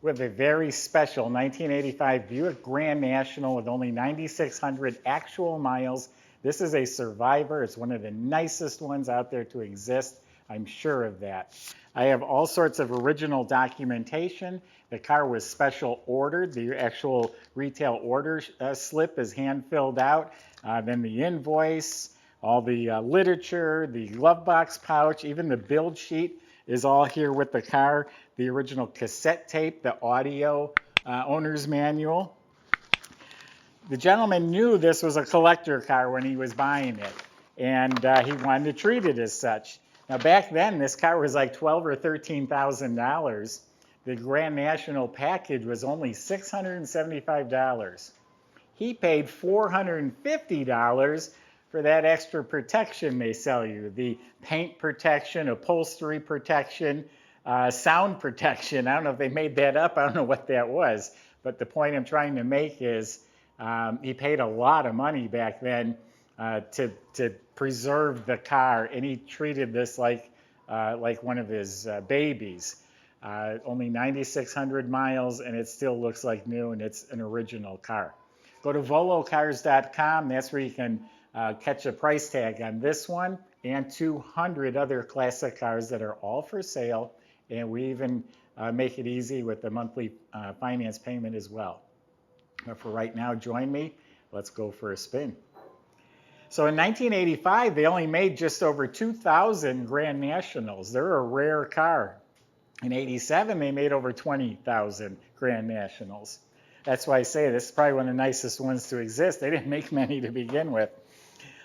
with a very special 1985 Buick Grand National with only 9,600 actual miles. This is a survivor. It's one of the nicest ones out there to exist. I'm sure of that. I have all sorts of original documentation. The car was special ordered. The actual retail order slip is hand filled out. Then the invoice, all the literature, the glove box pouch, even the build sheet is all here with the car. The original cassette tape, the audio owner's manual. The gentleman knew this was a collector car when he was buying it, and he wanted to treat it as such. Now back then, this car was like $12,000 or $13,000. The Grand National package was only $675. He paid $450 for that extra protection they sell you. The paint protection, upholstery protection, sound protection. I don't know if they made that up. I don't know what that was. But the point I'm trying to make is he paid a lot of money back then to preserve the car, and he treated this like one of his babies. Only 9,600 miles, and it still looks like new, and it's an original car. Go to volocars.com. That's where you can catch a price tag on this one and 200 other classic cars that are all for sale, and we even make it easy with the monthly finance payment as well. But for right now, join me. Let's go for a spin. So in 1985, they only made just over 2,000 Grand Nationals. They're a rare car. In 87, they made over 20,000 Grand Nationals. That's why I say this is probably one of the nicest ones to exist. They didn't make many to begin with.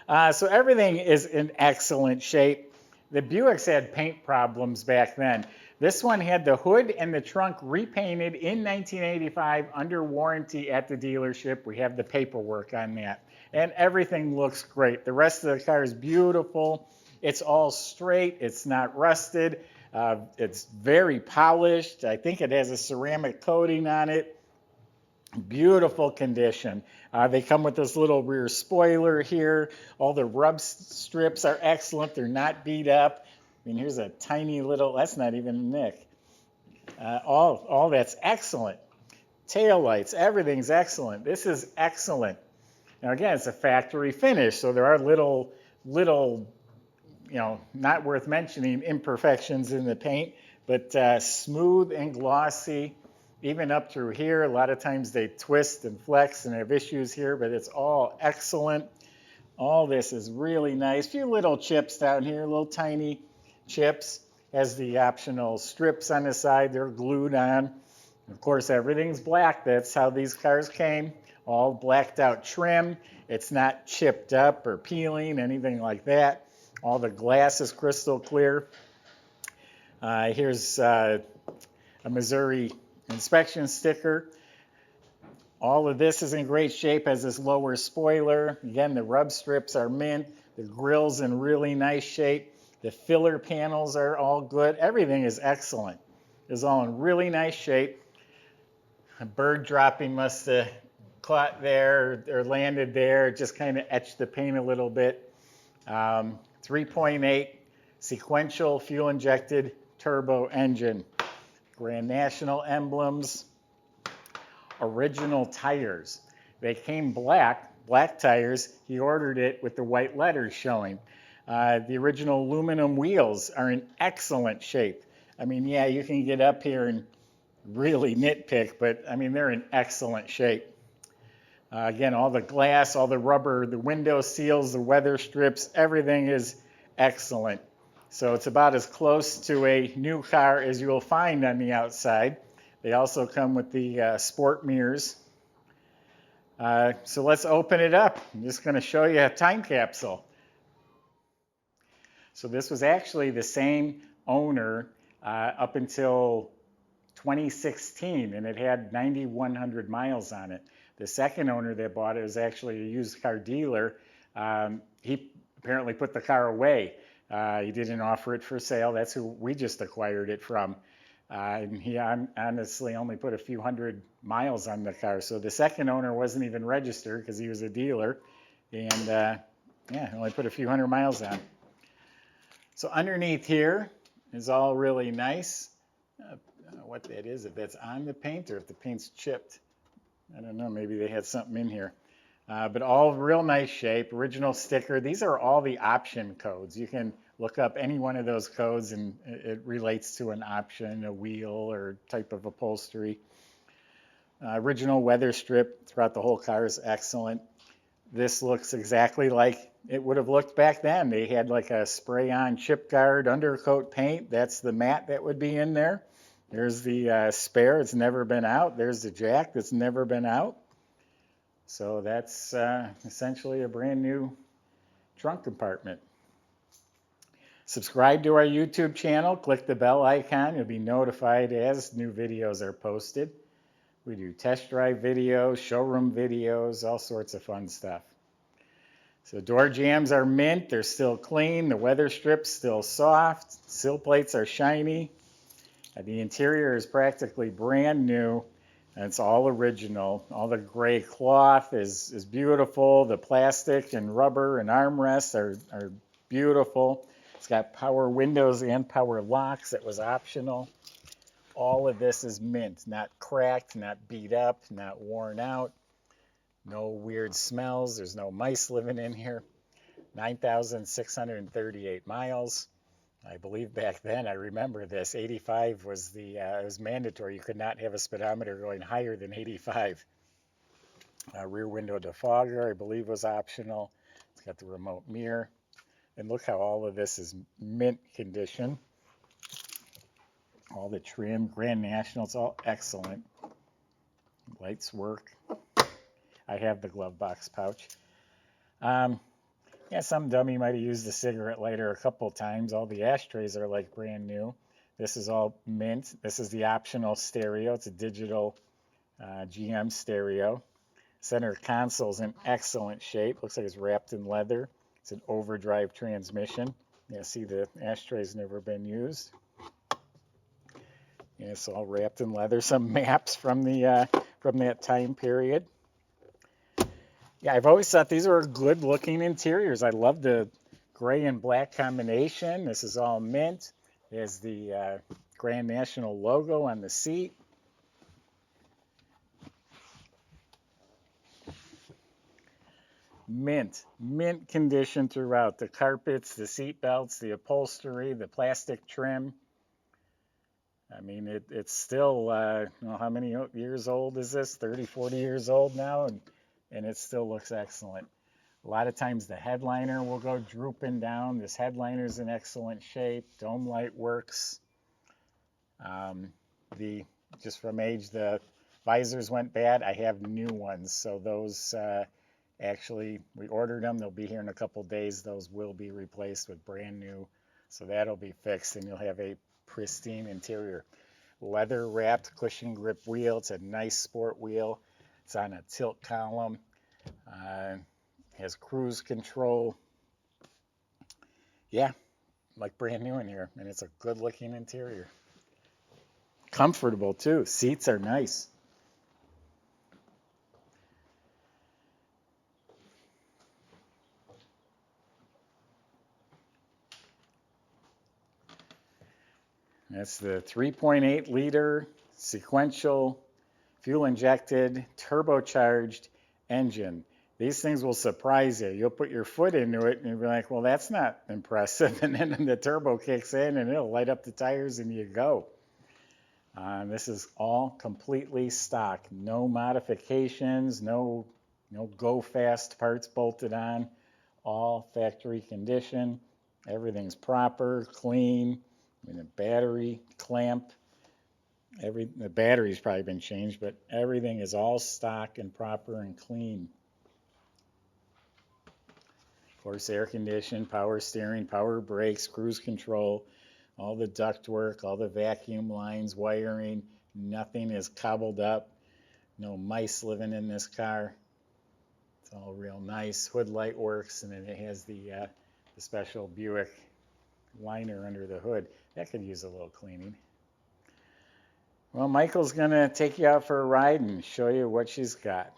So everything is in excellent shape. The Buicks had paint problems back then. This one had the hood and the trunk repainted in 1985 under warranty at the dealership. We have the paperwork on that. And everything looks great. The rest of the car is beautiful. It's all straight. It's not rusted. It's very polished. I think it has a ceramic coating on it. Beautiful condition. They come with this little rear spoiler here. All the rub strips are excellent. They're not beat up. I mean, here's a tiny little, that's not even a nick. All that's excellent. Tail lights, everything's excellent. This is excellent. Now again, it's a factory finish, so there are little, not worth mentioning imperfections in the paint, but smooth and glossy, even up through here. A lot of times they twist and flex and have issues here, but it's all excellent. All this is really nice. A few little chips down here, little tiny chips. Has the optional strips on the side. They're glued on. Of course, everything's black. That's how these cars came. All blacked out trim. It's not chipped up or peeling, anything like that. All the glass is crystal clear. Here's a Missouri inspection sticker. All of this is in great shape, has this lower spoiler. Again, the rub strips are mint. The grill's in really nice shape. The filler panels are all good. Everything is excellent. It's all in really nice shape. A bird dropping must have caught there or landed there. Just kind of etched the paint a little bit. 3.8 sequential fuel-injected turbo engine. Grand National emblems. Original tires. They came black tires. He ordered it with the white letters showing. The original aluminum wheels are in excellent shape. I mean, yeah, you can get up here and really nitpick, but I mean, they're in excellent shape. Again, all the glass, all the rubber, the window seals, the weather strips, everything is excellent. So it's about as close to a new car as you will find on the outside. They also come with the sport mirrors. So let's open it up. I'm just going to show you a time capsule. So this was actually the same owner up until 2016, and it had 9,100 miles on it. The second owner that bought it was actually a used car dealer. He apparently put the car away. He didn't offer it for sale. That's who we just acquired it from. And he honestly only put a few hundred miles on the car. So the second owner wasn't even registered because he was a dealer. And yeah, only put a few hundred miles on. So underneath here is all really nice. know what that is, if that's on the paint or if the paint's chipped. I don't know, maybe they had something in here. But all real nice shape, original sticker. These are all the option codes. You can look up any one of those codes and it relates to an option, a wheel, or type of upholstery. Original weather strip throughout the whole car is excellent. This looks exactly like it would have looked back then. They had like a spray-on chip guard undercoat paint. That's the mat that would be in there. There's the spare. It's never been out. There's the jack that's never been out. So that's essentially a brand new trunk compartment. Subscribe to our YouTube channel. Click the bell icon. You'll be notified as new videos are posted. We do test drive videos, showroom videos, all sorts of fun stuff. So door jambs are mint. They're still clean. The weather strip's still soft. Sill plates are shiny. The interior is practically brand new. And it's all original. All the gray cloth is beautiful. The plastic and rubber and armrests are beautiful. It's got power windows and power locks. It was optional. All of this is mint, not cracked, not beat up, not worn out. No weird smells. There's no mice living in here. 9,638 miles. I believe back then, I remember this, 85 was it was mandatory. You could not have a speedometer going higher than 85. Rear window defogger, I believe, was optional. It's got the remote mirror. And look how all of this is mint condition. All the trim, Grand National, it's all excellent. Lights work. I have the glove box pouch. Yeah, some dummy might have used a cigarette lighter a couple times. All the ashtrays are like brand new. This is all mint. This is the optional stereo. It's a digital GM stereo. Center console's in excellent shape. Looks like it's wrapped in leather. It's an overdrive transmission. Yeah, see the ashtray's never been used. Yeah, it's all wrapped in leather. Some maps from that time period. Yeah, I've always thought these were good looking interiors. I love the gray and black combination. This is all mint. There's the Grand National logo on the seat. Mint condition throughout. The carpets, the seat belts, the upholstery, the plastic trim. I mean, it's still, how many years old is this? 30, 40 years old now, and it still looks excellent. A lot of times the headliner will go drooping down. This headliner's in excellent shape. Dome light works. Just from age, the visors went bad. I have new ones, so those actually, we ordered them. They'll be here in a couple days. Those will be replaced with brand new, so that'll be fixed, and you'll have a pristine interior. Leather wrapped cushion grip wheel. It's a nice sport wheel. It's on a tilt column. Has cruise control. Yeah, like brand new in here, and it's a good looking interior. Comfortable too. Seats are nice. That's the 3.8 liter sequential fuel injected turbocharged engine. These things will surprise you. You'll put your foot into it and you'll be like, well, that's not impressive. And then the turbo kicks in and it'll light up the tires and you go. This is all completely stock. No modifications, no go fast parts bolted on. All factory condition. Everything's proper, clean. I mean, the battery clamp, the battery's probably been changed, but everything is all stock and proper and clean. Of course, air conditioning, power steering, power brakes, cruise control, all the duct work, all the vacuum lines, wiring, nothing is cobbled up. No mice living in this car. It's all real nice. Hood light works, and then it has the special Buick liner under the hood. That could use a little cleaning. Well, Michael's going to take you out for a ride and show you what she's got.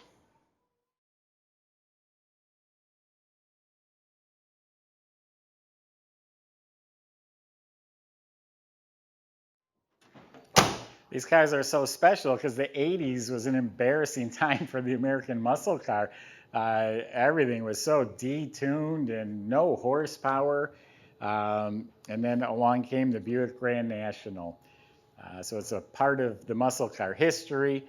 These cars are so special because the 80s was an embarrassing time for the American muscle car. Everything was so detuned and no horsepower. And then along came the Buick Grand National. So it's a part of the muscle car history.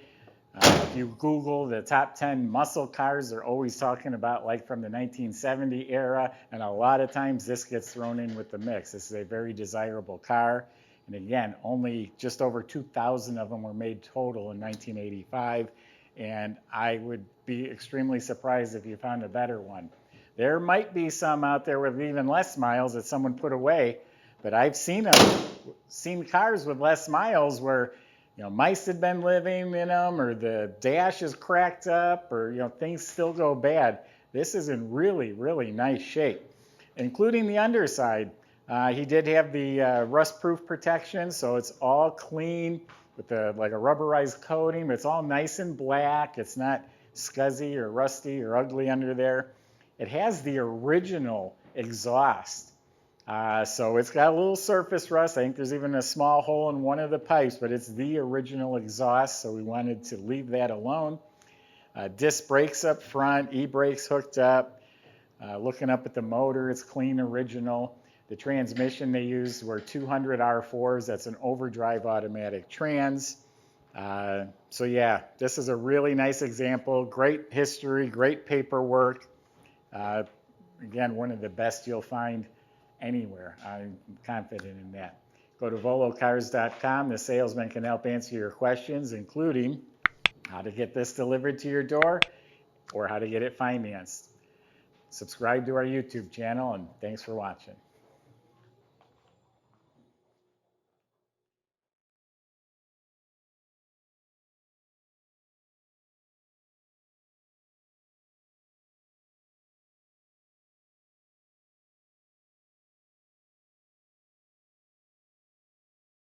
If you Google the top 10 muscle cars, they're always talking about like from the 1970 era, and a lot of times this gets thrown in with the mix. This is a very desirable car. And again, only just over 2,000 of them were made total in 1985, and I would be extremely surprised if you found a better one. There might be some out there with even less miles that someone put away, but I've seen cars with less miles where mice had been living in them, or the dash is cracked up, or things still go bad. This is in really, really nice shape, including the underside. He did have the rust-proof protection, so it's all clean with like a rubberized coating, but it's all nice and black. It's not scuzzy or rusty or ugly under there. It has the original exhaust. So it's got a little surface rust. I think there's even a small hole in one of the pipes, but it's the original exhaust, so we wanted to leave that alone. Disc brakes up front, e-brakes hooked up. Looking up at the motor, it's clean original. The transmission they used were 200 R4s. That's an overdrive automatic trans. So yeah, this is a really nice example. Great history, great paperwork. Again, one of the best you'll find anywhere. I'm confident in that. Go to volocars.com. The salesman can help answer your questions, including how to get this delivered to your door or how to get it financed. Subscribe to our YouTube channel, and thanks for watching.